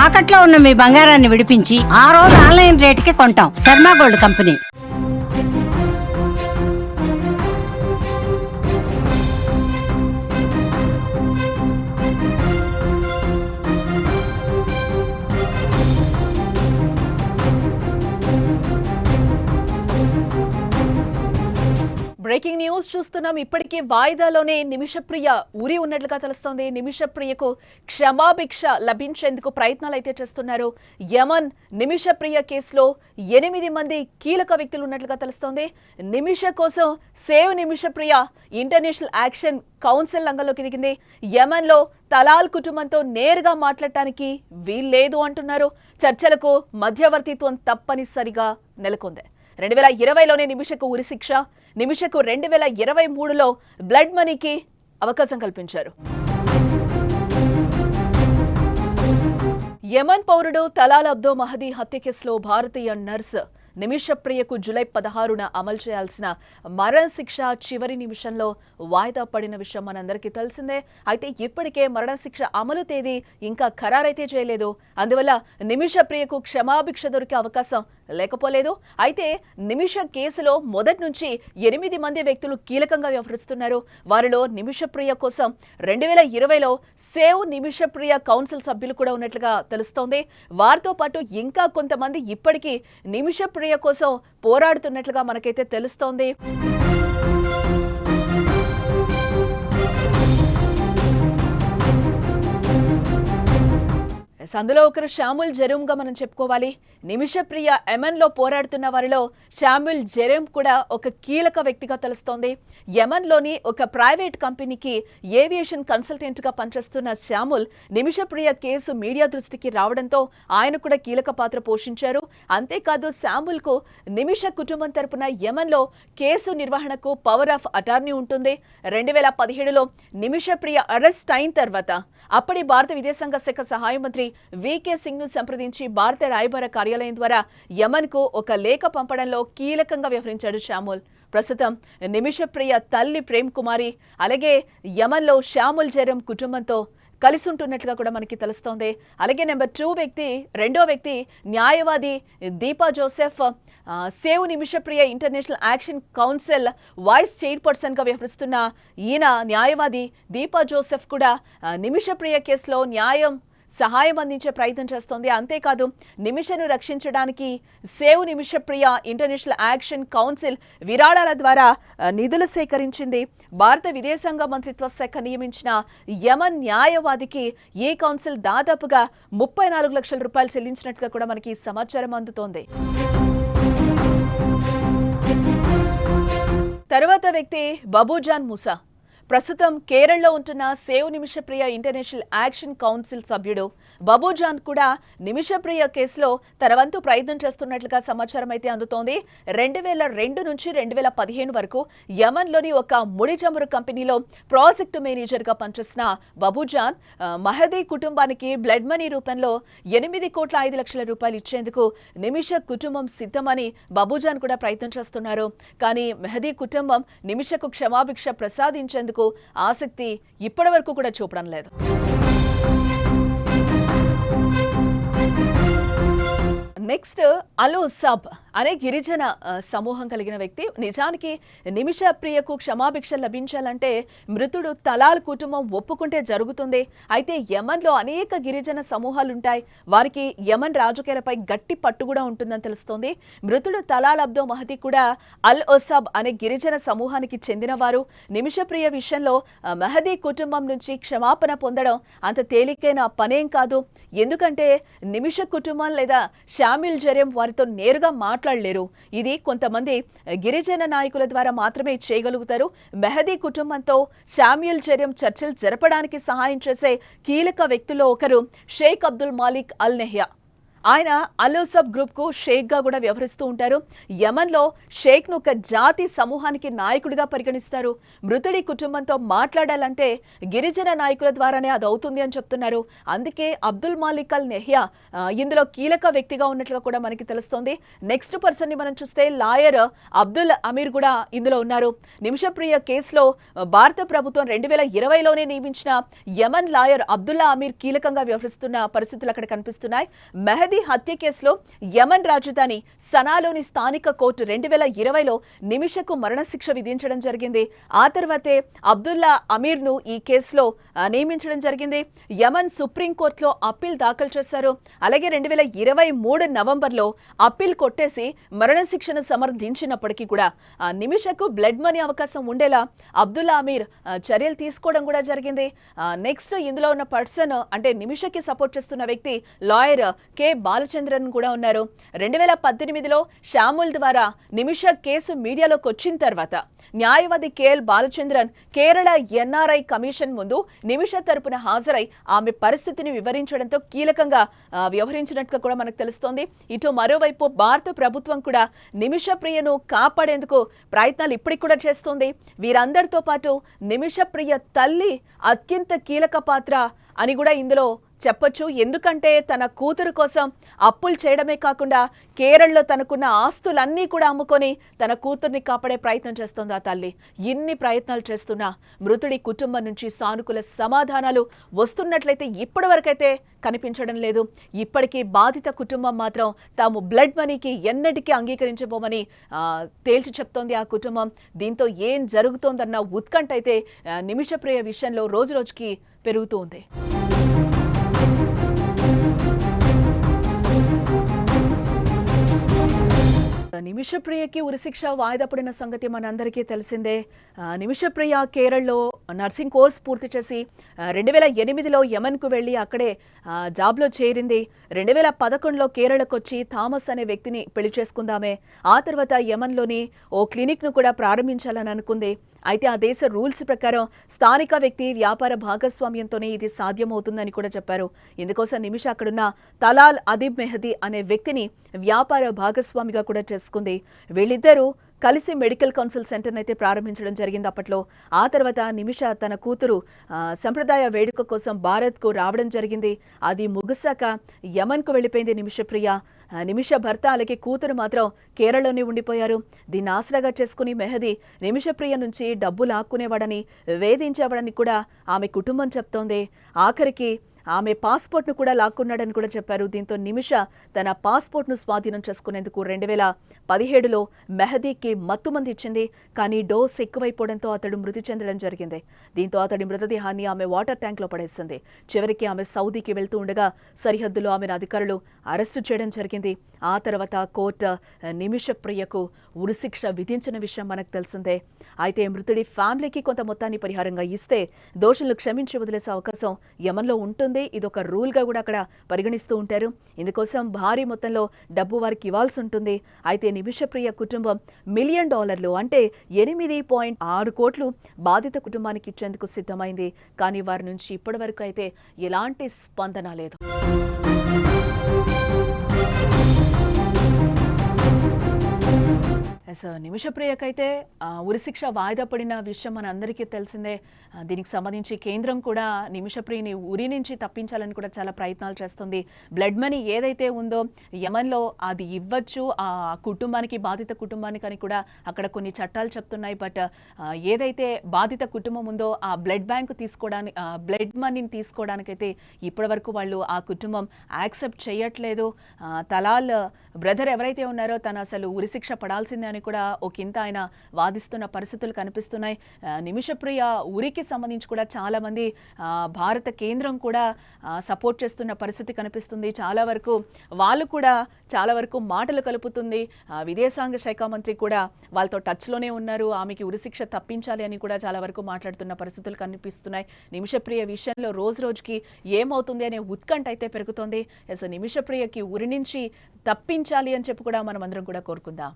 తాకట్లో ఉన్న మీ బంగారాన్ని విడిపించి ఆ రోజు ఆన్లైన్ రేటుకి కొంటాం. Sharma gold company. Breaking news చూస్తున్నాం. ఇప్పటికే వాయిదాలోనే నిమిషప్రియ ఉరి ఉన్నట్లుగా తెలుస్తోంది. నిమిషప్రియకు క్షమాభిక్ష లభించేందుకు ప్రయత్నాలు అయితే చేస్తున్నారు. యమన్ నిమిషప్రియ కేసులో 8 మంది కీలక వ్యక్తులు ఉన్నట్లుగా తెలుస్తోంది. నిమిష కోసం save Nimishapriya international action council రంగంలోకి దిగింది. యమన్లో తలాల్ కుటుంబంతో నేరుగా మాట్లాడటానికి వీల్లేదు అంటున్నారు. చర్చలకు మధ్యవర్తిత్వం తప్పనిసరిగా నెలకొంది. 2020లోనే నిమిషకు ఉరిశిక్ష, నిమిషకు 2023లో బ్లడ్ మనీకి అవకాశం కల్పించారు. యమన్ పౌరుడు తలాల్ అబ్దో మహదీ హత్య కేసులో భారతీయ నర్స్ నిమిషప్రియకు జూలై 16న అమలు చేయాల్సిన మరణ శిక్ష చివరి నిమిషంలో వాయిదా పడిన విషయం మనందరికీ తెలిసిందే. అయితే ఇప్పటికే మరణ శిక్ష అమలు తేదీ ఇంకా ఖరారైతే చేయలేదు. అందువల్ల నిమిషప్రియకు క్షమాభిక్ష దొరికే అవకాశం లేకపోలేదు. అయితే నిమిష కేసులో మొదటి నుంచి 8 మంది వ్యక్తులు కీలకంగా వ్యవహరిస్తున్నారు. వారిలో నిమిషప్రియ కోసం 2020లో సేవ్ నిమిషప్రియ కౌన్సిల్ సభ్యులు కూడా ఉన్నట్లుగా తెలుస్తోంది. వారితో పాటు ఇంకా కొంతమంది ఇప్పటికీ నిమిషప్రియ కోసం పోరాడుతున్నట్లుగా మనకైతే తెలుస్తోంది. అందులో ఒకరు షాముల్ జెరూమ్గా మనం చెప్పుకోవాలి. నిమిషప్రియ యమన్లో పోరాడుతున్న వారిలో షాముల్ జెరూమ్ కూడా ఒక కీలక వ్యక్తిగా తెలుస్తోంది. యమన్లోని ఒక ప్రైవేట్ కంపెనీకి ఏవియేషన్ కన్సల్టెంట్గా పనిచేస్తున్న షాముల్ నిమిషప్రియ కేసు మీడియా దృష్టికి రావడంతో ఆయన కూడా కీలక పాత్ర పోషించారు. అంతేకాదు షాముల్కు నిమిష కుటుంబం తరపున యమన్లో కేసు నిర్వహణకు పవర్ ఆఫ్ అటార్నీ ఉంటుంది. 2017లో నిమిషప్రియ అరెస్ట్ అయిన తర్వాత అప్పటి భారత విదేశాంగ శాఖ సహాయ మంత్రి వికే సింగ్ ను సంప్రదించి భారత రాయబార కార్యాలయం ద్వారా యమన్ కు ఒక లేఖ పంపడంలో కీలకంగా వ్యవహరించాడు షాముల్. ప్రస్తుతం నిమిషప్రియ తల్లి ప్రేమ్ కుమారి అలాగే యమన్లో షాముల్ జెరూమ్ కుటుంబంతో కలిసి ఉంటున్నట్లుగా కూడా మనకి తెలుస్తోంది. అలాగే రెండో వ్యక్తి న్యాయవాది Deepa Joseph save Nimishapriya international action council vice చైర్పర్సన్గా వ్యవహరిస్తున్న ఈయన న్యాయవాది దీపా జోసెఫ్ కూడా నిమిషప్రియ కేసులో సహాయం అందించే ప్రయత్నం చేస్తోంది. అంతేకాదు నిమిషను రక్షించడానికి save Nimishapriya international action council విరాళాల ద్వారా నిధులు సేకరించింది. భారత విదేశాంగ మంత్రిత్వ శాఖ నియమించిన యమన్ న్యాయవాదికి ఈ కౌన్సిల్ దాదాపుగా 34 లక్షల రూపాయలు చెల్లించినట్టుగా కూడా మనకి సమాచారం అందుతోంది. తరువాత వ్యక్తి బబూజాన్ ముసా. ప్రస్తుతం కేరళలో ఉంటున్న save Nimishapriya international action council సభ్యుడు బబూజాన్ కూడా నిమిషప్రియ కేసులో తన వంతు ప్రయత్నం చేస్తున్నట్లుగా సమాచారం అయితే అందుతోంది. 2002 నుంచి 2015 వరకు యమన్లోని ఒక ముడి చమురు కంపెనీలో ప్రాజెక్టు మేనేజర్గా పనిచేసిన బబూజాన్ మహదీ కుటుంబానికి బ్లడ్ మనీ రూపంలో 8,5,00,000 రూపాయలు ఇచ్చేందుకు నిమిష కుటుంబం సిద్ధమని బబూజాన్ కూడా ప్రయత్నం చేస్తున్నారు. కానీ మెహదీ కుటుంబం నిమిషకు క్షమాభిక్ష ప్రసాదించేందుకు ఆసక్తి ఇప్పటి వరకు కూడా చూపడం లేదు. నెక్స్ట్ అల్ ఉసాబ్ అనే గిరిజన సమూహం కలిగిన వ్యక్తి. నిజానికి నిమిషప్రియకు క్షమాభిక్ష లభించాలంటే మృతుడు తలాల్ కుటుంబం ఒప్పుకుంటే జరుగుతుంది. అయితే యమన్లో అనేక గిరిజన సమూహాలుంటాయి. వారికి యమన్ రాజకీయాలపై గట్టి పట్టు కూడా ఉంటుందని తెలుస్తోంది. మృతుడు తలాల్ అబ్దో మహదీ కూడా అల్ ఉసాబ్ అనే గిరిజన సమూహానికి చెందినవారు. నిమిషప్రియ విషయంలో మహదీ కుటుంబం నుంచి క్షమాపణ పొందడం అంత తేలికైన పనేం కాదు. ఎందుకంటే నిమిష కుటుంబం లేదా షామిల్ జెరూమ్ వారితో నేరుగా మాట్లాడలేరు. ఇది కొంతమంది గిరిజన నాయకుల ద్వారా మాత్రమే చేయగలుగుతారు. మెహదీ కుటుంబంతో షామ్యూల్ జెరూమ్ చర్చలు జరపడానికి సహాయం చేసే కీలక వ్యక్తుల్లో ఒకరు షేక్ అబ్దుల్ మాలిక్ అల్ నెహ్యా. ఆయన అలూసబ్ గ్రూప్ కు షేక్ గా కూడా వ్యవహరిస్తూ ఉంటారు. యమన్ లో షేక్ ను ఒక జాతి సమూహానికి నాయకుడిగా పరిగణిస్తారు. మృతుడి కుటుంబంతో మాట్లాడాలంటే గిరిజన నాయకుల ద్వారానే అది అవుతుంది అని చెప్తున్నారు. అందుకే అబ్దుల్ మాలిక్ అల్ నెహ్యా ఇందులో కీలక వ్యక్తిగా ఉన్నట్లుగా కూడా మనకి తెలుస్తోంది. నెక్స్ట్ పర్సన్ ని మనం చూస్తే లాయర్ అబ్దుల్ అమీర్ కూడా ఇందులో ఉన్నారు. నిమిషప్రియ కేసులో భారత ప్రభుత్వం 2020లోనే నియమించిన యమన్ లాయర్ అబ్దుల్లా అమీర్ కీలకంగా వ్యవహరిస్తున్న పరిస్థితులు అక్కడ కనిపిస్తున్నాయి. మెహదీ హత్య కేసులో యమన్ రాజధాని సనాలోని స్థానిక కోర్టు 2020లో నిమిషకు మరణశిక్ష విధించడం జరిగింది. ఆ తర్వాతే అబ్దుల్లా అమీర్ ను ఈ కేసులో నియమించడం జరిగింది. యమన్ సుప్రీంకోర్టులో అప్పీల్ దాఖలు చేశారు. అలాగే 2023 నవంబర్లో అప్పీల్ కొట్టేసి మరణశిక్షను సమర్థించినప్పటికీ కూడా నిమిషకు బ్లడ్ మనీ అవకాశం ఉండేలా అబ్దుల్లా అమీర్ చర్యలు తీసుకోవడం కూడా జరిగింది. నెక్స్ట్ ఇందులో ఉన్న పర్సన్ అంటే నిమిషకి సపోర్ట్ చేస్తున్న వ్యక్తి లాయర్ కె బాలచంద్రన్ కూడా ఉన్నారు. 2018లో శ్యాముల్ ద్వారా నిమిష కేసు మీడియాలోకి వచ్చిన తర్వాత న్యాయవాది KL Balachandran Kerala NRI commission ముందు నిమిష తరపున హాజరై ఆమె పరిస్థితిని వివరించడంతో కీలకంగా వ్యవహరించినట్లు కూడా మనకు తెలుస్తోంది. ఇటు మరోవైపు భారత ప్రభుత్వం కూడా నిమిష ప్రియను కాపాడేందుకు ప్రయత్నాలు ఇప్పటికి కూడా చేస్తోంది. వీరందరితో పాటు నిమిష ప్రియ తల్లి అత్యంత కీలక పాత్ర అని కూడా ఇందులో చెప్పొచ్చు. ఎందుకంటే తన కూతురు కోసం అప్పులు చేయడమే కాకుండా కేరళలో తనకున్న ఆస్తులన్నీ కూడా అమ్ముకొని తన కూతుర్ని కాపాడే ప్రయత్నం చేస్తోంది ఆ తల్లి. ఇన్ని ప్రయత్నాలు చేస్తున్నా మృతుడి కుటుంబం నుంచి సానుకూల సమాధానాలు వస్తున్నట్లయితే ఇప్పటి వరకైతే కనిపించడం లేదు. ఇప్పటికీ బాధిత కుటుంబం మాత్రం తాము బ్లడ్ మనీకి ఎన్నటికీ అంగీకరించబోమని తేల్చి చెప్తోంది ఆ కుటుంబం. దీంతో ఏం జరుగుతోందన్న ఉత్కంఠ అయితే నిమిషప్రియ విషయంలో రోజు రోజుకి పెరుగుతూ ఉంది. నిమిషప్రియకి ఉరిశిక్ష వాయిదా పడిన సంగతి మనందరికీ తెలిసిందే. నిమిషప్రియ కేరళలో నర్సింగ్ కోర్స్ పూర్తి చేసి 2008లో యమన్కు వెళ్ళి అక్కడే జాబ్లో చేరింది. 2011లో కేరళకు వచ్చి థామస్ అనే వ్యక్తిని పెళ్లి చేసుకుందామే. ఆ తర్వాత యమన్లోని ఓ క్లినిక్ను కూడా ప్రారంభించాలని అనుకుంది. అయితే ఆ దేశ రూల్స్ ప్రకారం స్థానిక వ్యక్తి వ్యాపార భాగస్వామ్యంతోనే ఇది సాధ్యమవుతుందని కూడా చెప్పారు. ఇందుకోసం నిమిష అక్కడున్న తలాల్ అదీబ్ మెహదీ అనే వ్యక్తిని వ్యాపార భాగస్వామిగా కూడా చేసుకుంది. వీళ్ళిద్దరూ కలిసి మెడికల్ కౌన్సిల్ సెంటర్ని అయితే ప్రారంభించడం జరిగింది అప్పట్లో. ఆ తర్వాత నిమిష తన కూతురు సంప్రదాయ వేడుక కోసం భారత్కు రావడం జరిగింది. అది ముగిశాక యమన్కు వెళ్ళిపోయింది నిమిషప్రియ. నిమిష భర్త అలాగే కూతురు మాత్రం కేరళలోనే ఉండిపోయారు. దీన్ని ఆసరాగా చేసుకుని మెహదీ నిమిషప్రియ నుంచి డబ్బు లాక్కునేవాడని వేధించేవాడని కూడా ఆమె కుటుంబం చెప్తోంది. ఆఖరికి ఆమె పాస్పోర్ట్ను కూడా లాక్కున్నాడని కూడా చెప్పారు. దీంతో నిమిష తన పాస్పోర్ట్ను స్వాధీనం చేసుకునేందుకు 2017లో మెహదీకి మత్తుమంది ఇచ్చింది. కానీ డోస్ ఎక్కువైపోవడంతో అతడు మృతి చెందడం జరిగింది. దీంతో అతడి మృతదేహాన్ని ఆమె వాటర్ ట్యాంక్లో పడేసింది. చివరికి ఆమె సౌదీకి వెళ్తూ ఉండగా సరిహద్దులో ఆమెను అధికారులు అరెస్టు చేయడం జరిగింది. ఆ తర్వాత కోర్టు నిమిషప్రియకు ఉరిశిక్ష విధించిన విషయం మనకు తెలిసిందే. అయితే మృతుడి ఫ్యామిలీకి కొంత మొత్తాన్ని పరిహారంగా ఇస్తే దోషులను క్షమించి వదిలేసే అవకాశం యమన్లో ఉంటుంది. ఇదొక రూల్ గా కూడా అక్కడ పరిగణిస్తూ ఉంటారు. ఇందుకోసం భారీ మొత్తంలో డబ్బు వారికి ఇవ్వాల్సి ఉంటుంది. అయితే నిమిషప్రియ కుటుంబం $1 మిలియన్ అంటే 8.6 కోట్లు బాధిత కుటుంబానికి ఇచ్చేందుకు సిద్ధమైంది. కానీ వారి నుంచి ఇప్పటి వరకు అయితే ఎలాంటి స్పందన లేదు. నిమిషప్రియకైతే ఉరిశిక్ష వాయిదా పడిన విషయం మన అందరికీ తెలిసిందే. దీనికి సంబంధించి కేంద్రం కూడా నిమిషప్రియని ఉరి నుంచి తప్పించాలని కూడా చాలా ప్రయత్నాలు చేస్తుంది. బ్లడ్ మనీ ఏదైతే ఉందో యమన్లో అది ఇవ్వచ్చు ఆ కుటుంబానికి, బాధిత కుటుంబానికి అని కూడా అక్కడ కొన్ని చట్టాలు చెప్తున్నాయి. బట్ ఏదైతే బాధిత కుటుంబం ఉందో ఆ బ్లడ్ బ్యాంక్ తీసుకోవడానికి, బ్లడ్ మనీని తీసుకోవడానికైతే ఇప్పటి వరకు వాళ్ళు ఆ కుటుంబం యాక్సెప్ట్ చేయట్లేదు. తలాల్ బ్రదర్ ఎవరైతే ఉన్నారో తను అసలు ఉరిశిక్ష పడాల్సిందే అని కూడా ఒకంత ఆయన వాదిస్తున్న పరిస్థితులు కనిపిస్తున్నాయి. నిమిషప్రియ ఉరికి సంబంధించి కూడా చాలా మంది భారత కేంద్రం కూడా సపోర్ట్ చేస్తున్న పరిస్థితి కనిపిస్తుంది. చాలా వరకు మాటలు కలుపుతుంది. విదేశాంగ శాఖ మంత్రి కూడా వాళ్ళతో టచ్లోనే ఉన్నారు. ఆమెకి ఉరిశిక్ష తప్పించాలి అని కూడా చాలా వరకు మాట్లాడుతున్న పరిస్థితులు కనిపిస్తున్నాయి. నిమిషప్రియ విషయంలో రోజు రోజుకి ఏమవుతుంది అనే ఉత్కంఠ అయితే పెరుగుతోంది. నిమిషప్రియకి ఉరి నుంచి తప్పించాలి అని చెప్పి కూడా మనం అందరం కూడా కోరుకుందాం.